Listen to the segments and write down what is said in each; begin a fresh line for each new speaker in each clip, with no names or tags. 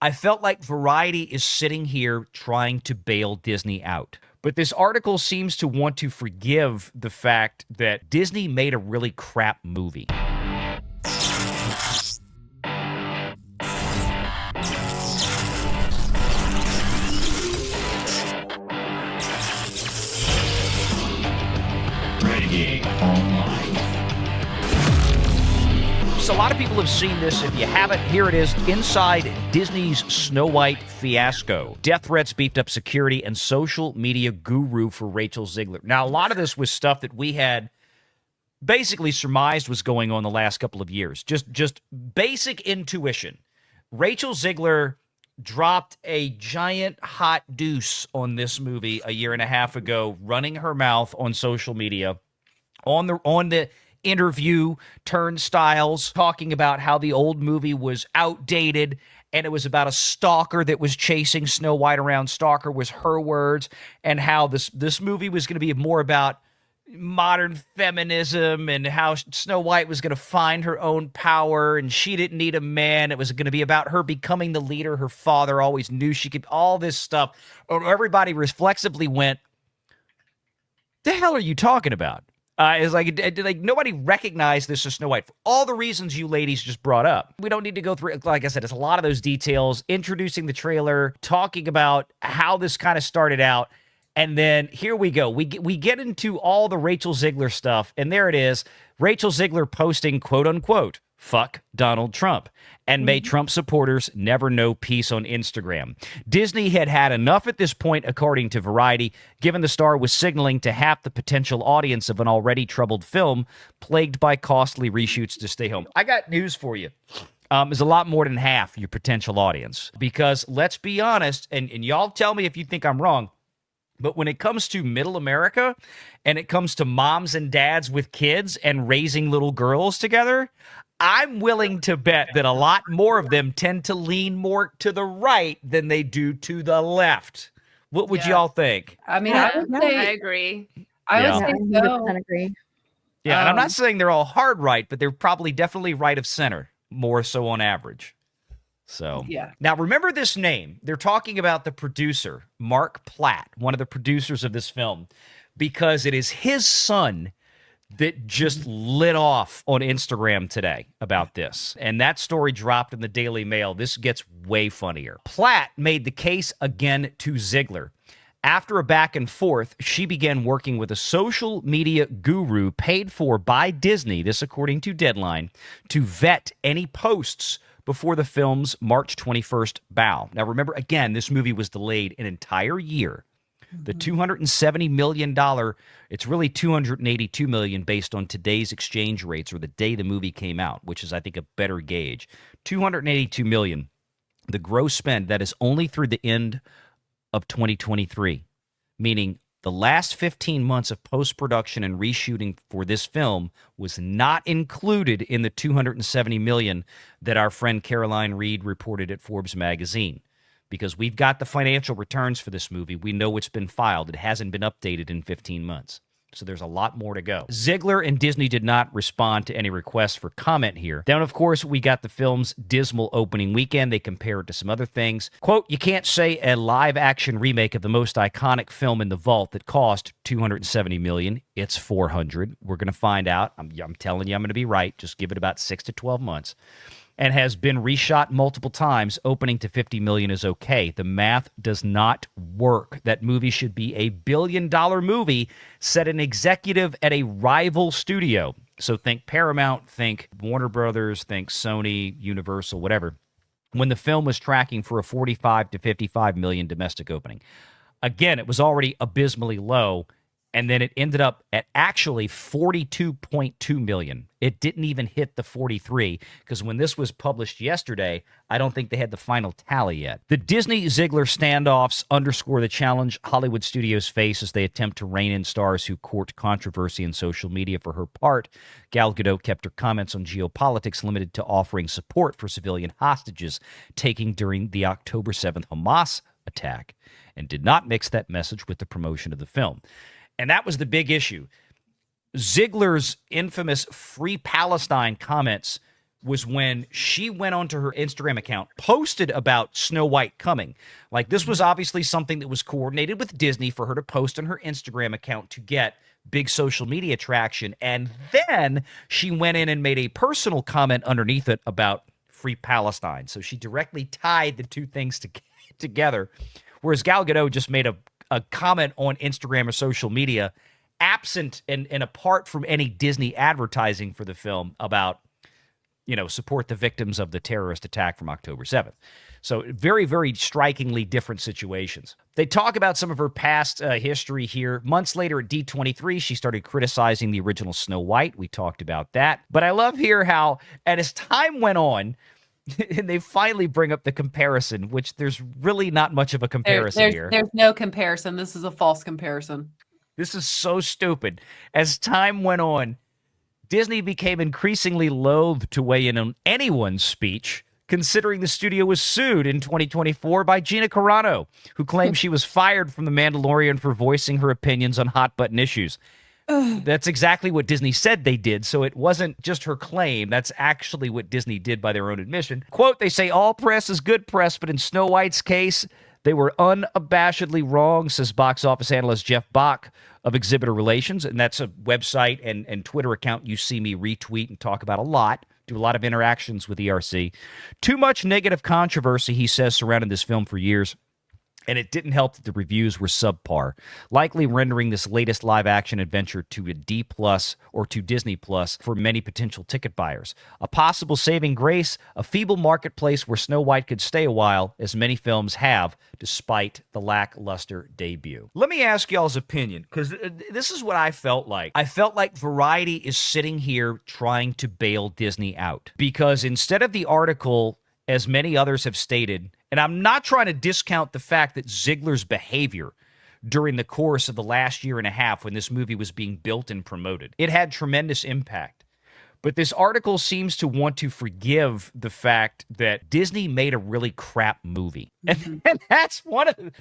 I felt like Variety is sitting here trying to bail Disney out. But this article seems to want to forgive the fact that Disney made a really crap movie. Renegade Online. So a lot of people have seen this. If you haven't, here it is. Inside Disney's Snow White fiasco. Death threats, beefed up security, and social media guru for Rachel Zegler. Now, a lot of this was stuff that we had basically surmised was going on the last couple of years. Just basic intuition. Rachel Zegler dropped a giant hot deuce on this movie a year and a half ago, running her mouth on social media, on the interview turnstiles, talking about how the old movie was outdated and it was about a stalker that was chasing Snow White around. Stalker was her words, and how this movie was going to be more about modern feminism and how Snow White was going to find her own power and she didn't need a man. It was going to be about her becoming the leader her father always knew she could. All this stuff. Everybody reflexively went, the hell are you talking about? It's like nobody recognized this as Snow White for all the reasons you ladies just brought up. We don't need to go through, like I said, it's a lot of those details, introducing the trailer, talking about how this kind of started out, and then here we go. We get into all the Rachel Zegler stuff, and there it is. Rachel Zegler posting, quote unquote, fuck Donald Trump, and may Trump supporters never know peace on Instagram. Disney had had enough at this point, according to Variety, given the star was signaling to half the potential audience of an already troubled film plagued by costly reshoots to stay home. I got news for you. Is a lot more than half your potential audience, because let's be honest, and y'all tell me if you think I'm wrong, but when it comes to middle America and it comes to moms and dads with kids and raising little girls together, I'm willing to bet that a lot more of them tend to lean more to the right than they do to the left. What would y'all think?
I mean, I would say
I agree.
I would say so.
100% agree.
Yeah, and I'm not saying they're all hard right, but they're probably definitely right of center, more so on average. So,
yeah.
Now remember this name. They're talking about the producer, Mark Platt, one of the producers of this film, because it is his son that just lit off on Instagram today about this. And that story dropped in the Daily Mail. This gets way funnier. Platt made the case again to Zegler. After a back and forth, she began working with a social media guru paid for by Disney, this according to Deadline, to vet any posts before the film's March 21st bow. Now remember, again, this movie was delayed an entire year. The $270 million, it's really $282 million based on today's exchange rates or the day the movie came out, which is, I think, a better gauge. $282 million, the gross spend, that is only through the end of 2023, meaning the last 15 months of post-production and reshooting for this film was not included in the $270 million that our friend Caroline Reed reported at Forbes magazine. Because we've got the financial returns for this movie. We know it's been filed. It hasn't been updated in 15 months. So there's a lot more to go. Zegler and Disney did not respond to any requests for comment here. Then, of course, we got the film's dismal opening weekend. They compared it to some other things. Quote, you can't say a live-action remake of the most iconic film in the vault that cost $270 million. It's $400. We're going to find out. I'm telling you I'm going to be right. Just give it about 6 to 12 months. And has been reshot multiple times. Opening to $50 million is okay. The math does not work. That movie should be a billion-dollar movie, said an executive at a rival studio. So think Paramount, think Warner Brothers, think Sony, Universal, whatever. When the film was tracking for a 45 to 55 million domestic opening. Again, it was already abysmally low. And then it ended up at actually 42.2 million. It didn't even hit the 43, because when this was published yesterday, I don't think they had the final tally yet. The Disney-Zegler standoffs underscore the challenge Hollywood studios face as they attempt to rein in stars who court controversy in social media. For her part, Gal Gadot kept her comments on geopolitics limited to offering support for civilian hostages taken during the October 7th Hamas attack, and did not mix that message with the promotion of the film. And that was the big issue. Zegler's infamous Free Palestine comments was when she went onto her Instagram account, posted about Snow White coming. Like, this was obviously something that was coordinated with Disney for her to post on her Instagram account to get big social media traction. And then she went in and made a personal comment underneath it about Free Palestine. So she directly tied the two things together, whereas Gal Gadot just made a comment on Instagram or social media, absent and apart from any Disney advertising for the film, about, support the victims of the terrorist attack from October 7th. So very, very strikingly different situations. They talk about some of her past history here. Months later at D23, she started criticizing the original Snow White. We talked about that. But I love here how, and as time went on, and they finally bring up the comparison, which there's really not much of a comparison here.
There's no comparison. This is a false comparison.
This is so stupid. As time went on, Disney became increasingly loath to weigh in on anyone's speech, considering the studio was sued in 2024 by Gina Carano, who claimed she was fired from The Mandalorian for voicing her opinions on hot-button issues. That's exactly what Disney said they did, so it wasn't just her claim. That's actually what Disney did by their own admission. Quote, they say all press is good press, but in Snow White's case, they were unabashedly wrong, says box office analyst Jeff Bach of Exhibitor Relations, and that's a website and Twitter account you see me retweet and talk about a lot, do a lot of interactions with ERC. Too much negative controversy, he says, surrounding this film for years, and it didn't help that the reviews were subpar, likely rendering this latest live-action adventure to a D+ or to Disney+ for many potential ticket buyers. A possible saving grace, a feeble marketplace where Snow White could stay a while, as many films have, despite the lackluster debut. Let me ask y'all's opinion, because this is what I felt like. I felt like Variety is sitting here trying to bail Disney out, because instead of the article, as many others have stated, and I'm not trying to discount the fact that Zegler's behavior during the course of the last year and a half when this movie was being built and promoted, it had tremendous impact. But this article seems to want to forgive the fact that Disney made a really crap movie. And that's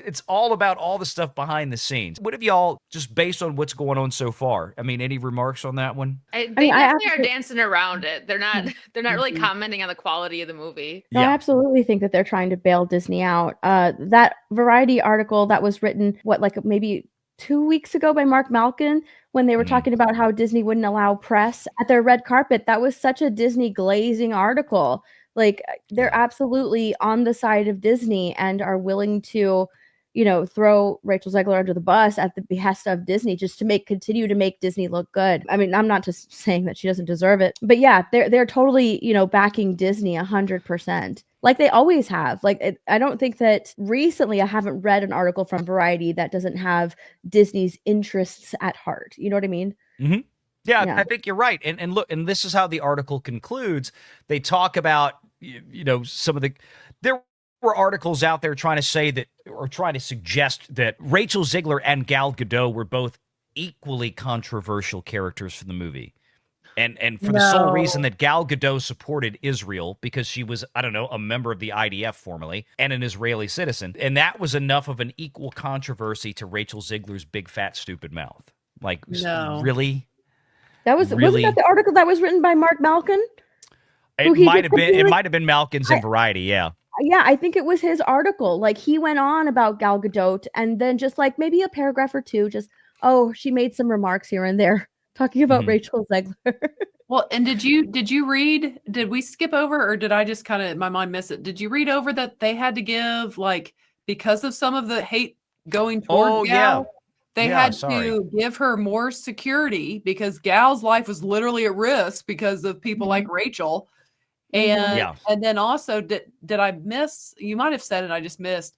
it's all about all the stuff behind the scenes. What have y'all, just based on what's going on so far, any remarks on that one?
They definitely are dancing around it. They're not really commenting on the quality of the movie.
No, I absolutely think that they're trying to bail Disney out. That Variety article that was written, maybe 2 weeks ago by Mark Malkin, when they were talking about how Disney wouldn't allow press at their red carpet. That was such a Disney glazing article. Like, they're absolutely on the side of Disney and are willing to, throw Rachel Zegler under the bus at the behest of Disney just to continue to make Disney look good. I mean, I'm not just saying that she doesn't deserve it, but yeah, they're totally, backing Disney 100%. Like they always have. I don't think that recently I haven't read an article from Variety that doesn't have Disney's interests at heart. You know what I mean?
Mm-hmm. Yeah, I think you're right. And look, and this is how the article concludes. They talk about, some of there were articles out there trying to say that, or trying to suggest that Rachel Zegler and Gal Gadot were both equally controversial characters for the movie. And for the sole reason that Gal Gadot supported Israel because she was, a member of the IDF formerly and an Israeli citizen. And that was enough of an equal controversy to Rachel Zegler's big, fat, stupid mouth. Really?
Wasn't that the article that was written by Mark Malkin?
It might have been Malkin's in Variety, yeah.
Yeah, I think it was his article. He went on about Gal Gadot and then just maybe a paragraph or two, she made some remarks here and there talking about Rachel Zegler.
Well, and did we skip over, or did I just kind of, my mind miss it? Did you read over that they had to give, because of some of the hate going toward Gal, they had to give her more security because Gal's life was literally at risk because of people like Rachel. And then also, did I miss, you might have said it, I just missed,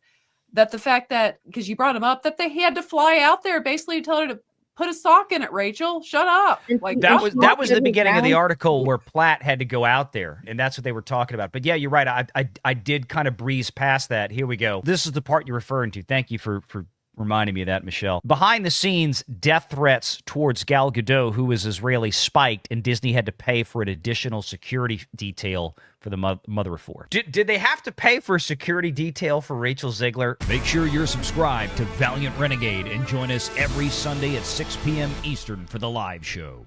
that the fact that, because you brought him up, that they had to fly out there basically to tell her to put a sock in it, Rachel. Shut up.
That was the beginning of the article where Platt had to go out there, and that's what they were talking about. But yeah, you're right. I did kind of breeze past that. Here we go. This is the part you're referring to. Thank you for reminding me of that, Michelle. Behind the scenes, death threats towards Gal Gadot, who was Israeli, spiked, and Disney had to pay for an additional security detail for the mother of four. Did they have to pay for a security detail for Rachel Zegler? Make sure you're subscribed to Valiant Renegade and join us every Sunday at 6 p.m. Eastern for the live show.